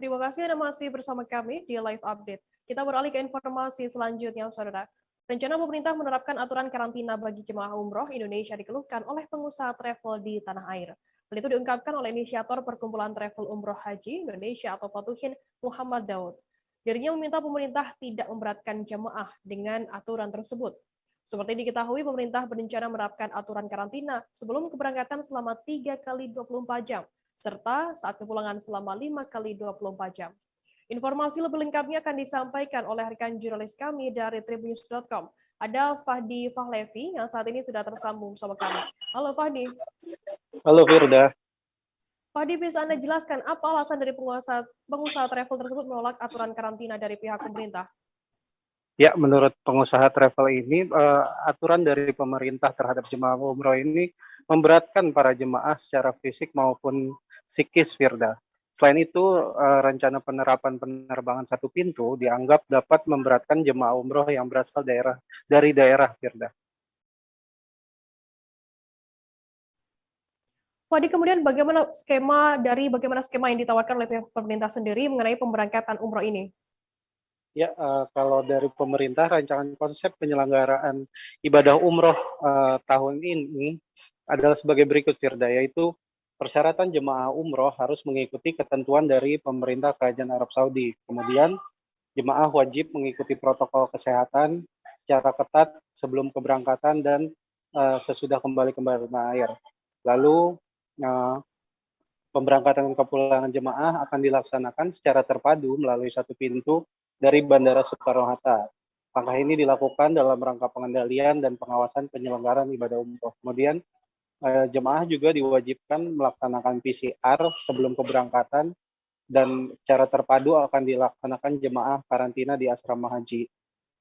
Terima kasih Anda masih bersama kami di Live Update. Kita beralih ke informasi selanjutnya, Saudara. Rencana pemerintah menerapkan aturan karantina bagi jemaah umroh Indonesia dikeluhkan oleh pengusaha travel di tanah air. Hal itu diungkapkan oleh inisiator Perkumpulan Travel Umroh Haji Indonesia atau Patuhin Muhammad Daud. Dirinya meminta pemerintah tidak memberatkan jemaah dengan aturan tersebut. Seperti diketahui, pemerintah berencana menerapkan aturan karantina sebelum keberangkatan selama 3 kali 24 jam, serta saat kepulangan selama 5 kali 24 jam. Informasi lebih lengkapnya akan disampaikan oleh rekan jurnalis kami dari tribunnews.com. Ada Fahdi Fahlevi yang saat ini sudah tersambung bersama kami. Halo Fahdi. Halo Firda. Fahdi, bisa Anda jelaskan apa alasan dari pengusaha travel tersebut menolak aturan karantina dari pihak pemerintah? Ya, menurut pengusaha travel ini, aturan dari pemerintah terhadap jemaah umroh ini memberatkan para jemaah secara fisik maupun psikis, Firda. Selain itu, rencana penerapan penerbangan satu pintu dianggap dapat memberatkan jemaah umroh yang berasal dari daerah, Firda. Fadi, kemudian bagaimana skema yang ditawarkan oleh pihak pemerintah sendiri mengenai pemberangkatan umroh ini? Ya, kalau dari pemerintah, rancangan konsep penyelenggaraan ibadah umroh tahun ini adalah sebagai berikut, Firda, yaitu persyaratan jemaah umroh harus mengikuti ketentuan dari pemerintah Kerajaan Arab Saudi. Kemudian, jemaah wajib mengikuti protokol kesehatan secara ketat sebelum keberangkatan dan sesudah kembali ke tanah air. Lalu, pemberangkatan dan kepulangan jemaah akan dilaksanakan secara terpadu melalui satu pintu dari Bandara Soekarno-Hatta. Langkah ini dilakukan dalam rangka pengendalian dan pengawasan penyelenggaraan ibadah umroh. Kemudian, jemaah juga diwajibkan melaksanakan PCR sebelum keberangkatan dan secara terpadu akan dilaksanakan jemaah karantina di asrama haji.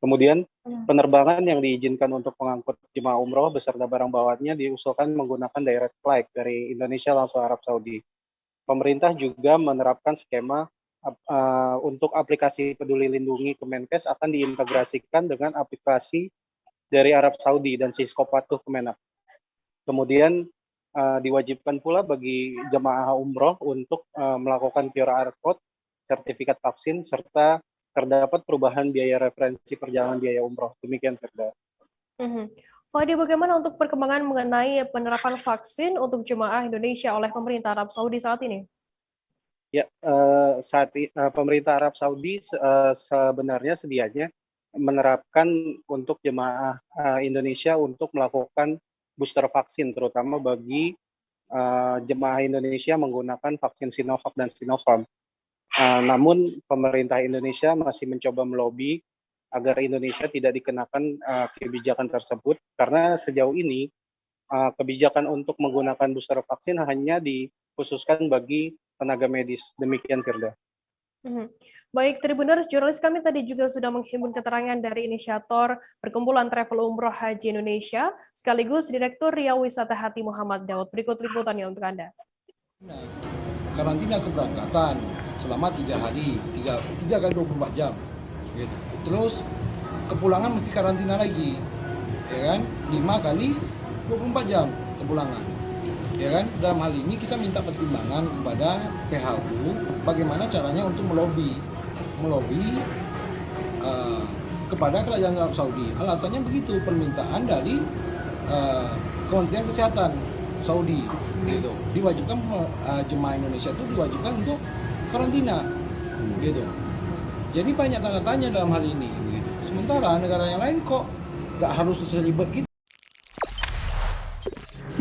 Kemudian, penerbangan yang diizinkan untuk mengangkut jemaah umroh beserta barang bawaannya diusulkan menggunakan direct flight dari Indonesia langsung Arab Saudi. Pemerintah juga menerapkan skema untuk aplikasi Peduli Lindungi Kemenkes akan diintegrasikan dengan aplikasi dari Arab Saudi dan Sisko patuh Kemenak. Kemudian diwajibkan pula bagi jemaah umroh untuk melakukan QR code, sertifikat vaksin, serta terdapat perubahan biaya referensi perjalanan biaya umroh. Demikian, Firda. Fadi, bagaimana untuk perkembangan mengenai penerapan vaksin untuk jemaah Indonesia oleh pemerintah Arab Saudi saat ini? Ya, pemerintah Arab Saudi sebenarnya sedianya menerapkan untuk jemaah Indonesia untuk melakukan booster vaksin, terutama bagi jemaah Indonesia menggunakan vaksin Sinovac dan Sinopharm. Namun pemerintah Indonesia masih mencoba melobi agar Indonesia tidak dikenakan kebijakan tersebut, karena sejauh ini kebijakan untuk menggunakan booster vaksin hanya dikhususkan bagi tenaga medis. Demikian, Firda. Baik, Tribuners, jurnalis kami tadi juga sudah menghimpun keterangan dari inisiator Perkumpulan Travel Umroh Haji Indonesia, sekaligus Direktur Riau Wisata Hati Muhammad Daud. Berikut liputannya untuk Anda. Karantina keberangkatan selama 3 hari, 3 kali 24 jam. Gitu. Terus kepulangan mesti karantina lagi, ya kan? 5 kali 24 jam kepulangan. Ya kan, dalam hal ini kita minta pertimbangan kepada PHU bagaimana caranya untuk melobi kepada Kerajaan Arab Saudi. Alasannya begitu, permintaan dari Kementerian Kesehatan Saudi, gitu. Diwajibkan jemaah Indonesia itu diwajibkan untuk karantina, gitu. Jadi banyak tanda tanya dalam hal ini, gitu. Sementara negara yang lain kok nggak harus seribet gitu.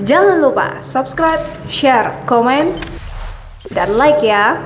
Jangan lupa subscribe, share, komen, dan like ya.